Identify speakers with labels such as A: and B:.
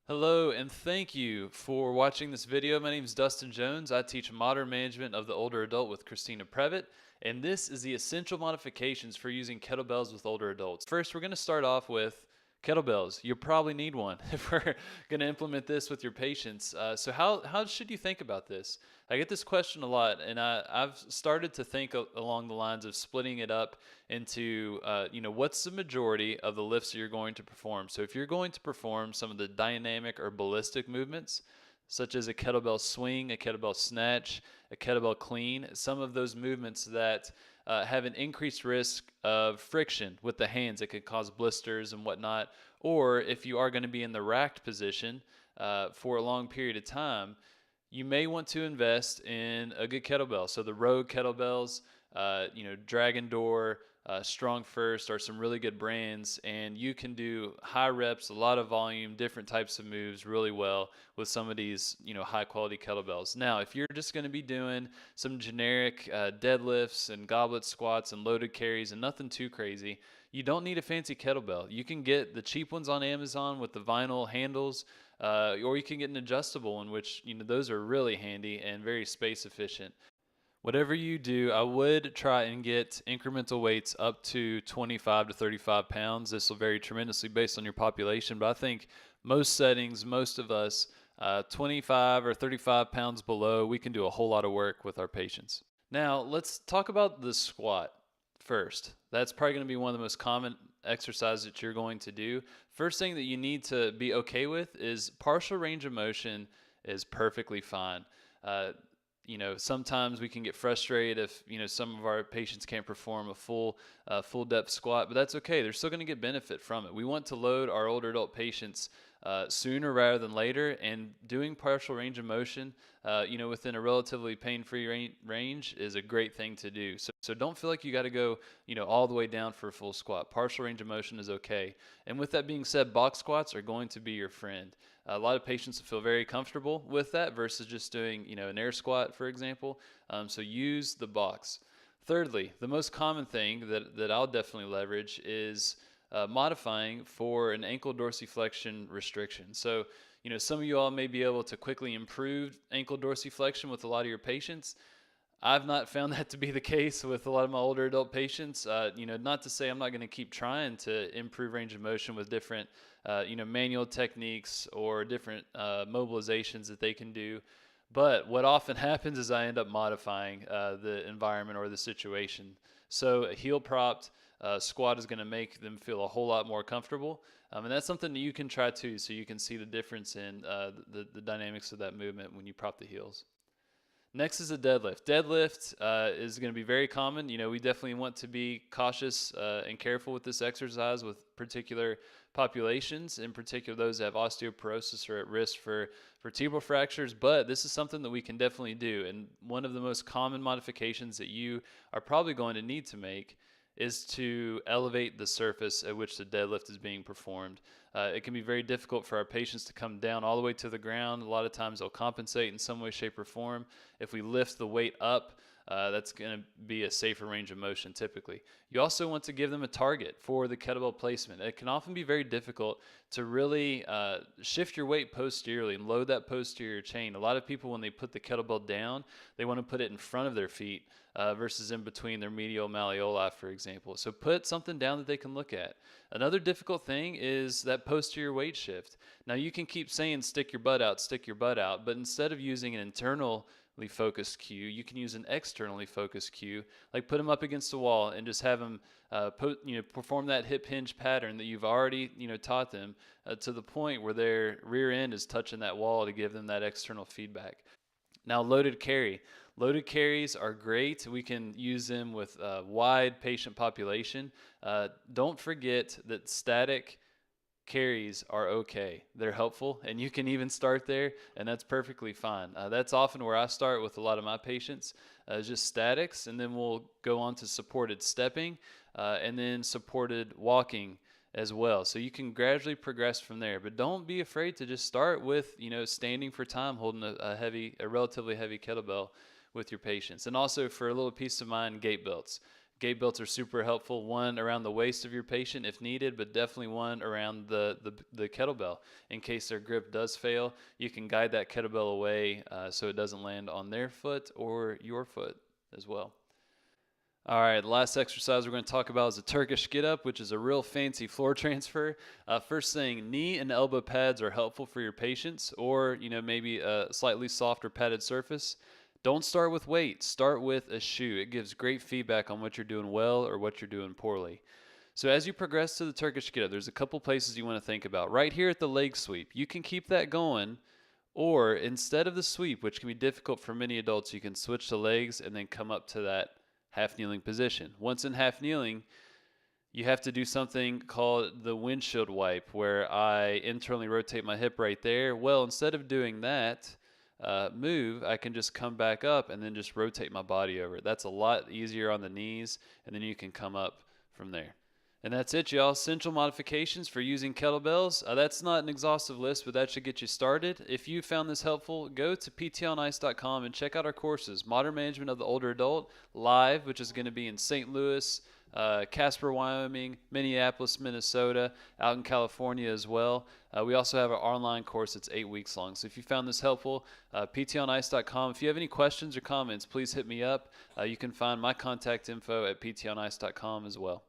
A: Hello, and thank you for watching this video. My name is Dustin Jones. I teach modern management of the older adult with Christina Previtt, and this is the essential modifications for using kettlebells with older adults. First, we're going to start off with kettlebells. You probably need one if we're going to implement this with your patients. So how should you think about this? I get this question a lot, and I've started to think along the lines of splitting it up into, what's the majority of the lifts that you're going to perform. So if you're going to perform some of the dynamic or ballistic movements, such as a kettlebell swing, a kettlebell snatch, a kettlebell clean, some of those movements that have an increased risk of friction with the hands that could cause blisters and whatnot, or if you are going to be in the racked position for a long period of time, you may want to invest in a good kettlebell. So the Rogue kettlebells, Dragon Door, Strong First are some really good brands, and you can do high reps, a lot of volume, different types of moves really well with some of these, high quality kettlebells. Now, if you're just going to be doing some generic deadlifts and goblet squats and loaded carries and nothing too crazy, you don't need a fancy kettlebell. You can get the cheap ones on Amazon with the vinyl handles, or you can get an adjustable one, which those are really handy and very space efficient. Whatever you do, I would try and get incremental weights up to 25 to 35 pounds. This will vary tremendously based on your population, but I think most settings, most of us, 25 or 35 pounds below, we can do a whole lot of work with our patients. Now, let's talk about the squat first. That's probably going to be one of the most common exercises that you're going to do. First thing that you need to be okay with is partial range of motion is perfectly fine. Sometimes we can get frustrated if some of our patients can't perform a full depth squat, but that's okay. They're still going to get benefit from it. We want to load our older adult patients sooner rather than later, and doing partial range of motion, within a relatively pain-free range is a great thing to do. So don't feel like you got to go, all the way down for a full squat. Partial range of motion is okay. And with that being said, box squats are going to be your friend. A lot of patients feel very comfortable with that versus just doing, an air squat, for example. So use the box. Thirdly, the most common thing that I'll definitely leverage is modifying for an ankle dorsiflexion restriction. So, some of you all may be able to quickly improve ankle dorsiflexion with a lot of your patients. I've not found that to be the case with a lot of my older adult patients. Not to say I'm not going to keep trying to improve range of motion with different, manual techniques or different mobilizations that they can do. But what often happens is I end up modifying the environment or the situation. So a heel propped squat is going to make them feel a whole lot more comfortable. And that's something that you can try too, so you can see the difference in the dynamics of that movement when you prop the heels. Next is a deadlift. Deadlift is going to be very common. We definitely want to be cautious and careful with this exercise with particular populations, in particular those that have osteoporosis or at risk for vertebral fractures, but this is something that we can definitely do. And one of the most common modifications that you are probably going to need to make is to elevate the surface at which the deadlift is being performed. It can be very difficult for our patients to come down all the way to the ground. A lot of times they'll compensate in some way, shape, or form. If we lift the weight up, that's going to be a safer range of motion typically. You also want to give them a target for the kettlebell placement. It can often be very difficult to really shift your weight posteriorly and load that posterior chain. A lot of people, when they put the kettlebell down, they want to put it in front of their feet versus in between their medial malleoli, for example. So put something down that they can look at. Another difficult thing is that posterior weight shift. Now you can keep saying stick your butt out, but instead of using an internally focused cue, you can use an externally focused cue, like put them up against the wall and just have them perform that hip hinge pattern that you've already taught them to the point where their rear end is touching that wall to give them that external feedback. Now, loaded carry. Loaded carries are great. We can use them with a wide patient population. Don't forget that static carries are okay. They're helpful, and you can even start there, and that's perfectly fine. That's often where I start with a lot of my patients, just statics, and then we'll go on to supported stepping, and then supported walking as well. So you can gradually progress from there, but don't be afraid to just start with, standing for time, holding a relatively heavy kettlebell with your patients. And also, for a little peace of mind, gait belts. Gait belts are super helpful. One around the waist of your patient if needed, but definitely one around the kettlebell. In case their grip does fail, you can guide that kettlebell away so it doesn't land on their foot or your foot as well. All right, the last exercise we're going to talk about is a Turkish get-up, which is a real fancy floor transfer. First thing, knee and elbow pads are helpful for your patients, or maybe a slightly softer padded surface. Don't start with weight. Start with a shoe. It gives great feedback on what you're doing well or what you're doing poorly. So as you progress to the Turkish get-up, there's a couple places you want to think about. Right here at the leg sweep, you can keep that going, or instead of the sweep, which can be difficult for many adults, you can switch the legs and then come up to that half kneeling position. Once in half kneeling, you have to do something called the windshield wipe, where I internally rotate my hip right there. Well, instead of doing that move, I can just come back up and then just rotate my body over it. That's a lot easier on the knees, and then you can come up from there. And that's it, y'all. Essential modifications for using kettlebells. That's not an exhaustive list, but that should get you started. If you found this helpful, go to ptonice.com and check out our courses. Modern Management of the Older Adult Live, which is going to be in St. Louis, Casper, Wyoming, Minneapolis, Minnesota, out in California as well. We also have our online course that's 8 weeks long. So if you found this helpful, ptonice.com. If you have any questions or comments, please hit me up. You can find my contact info at ptonice.com as well.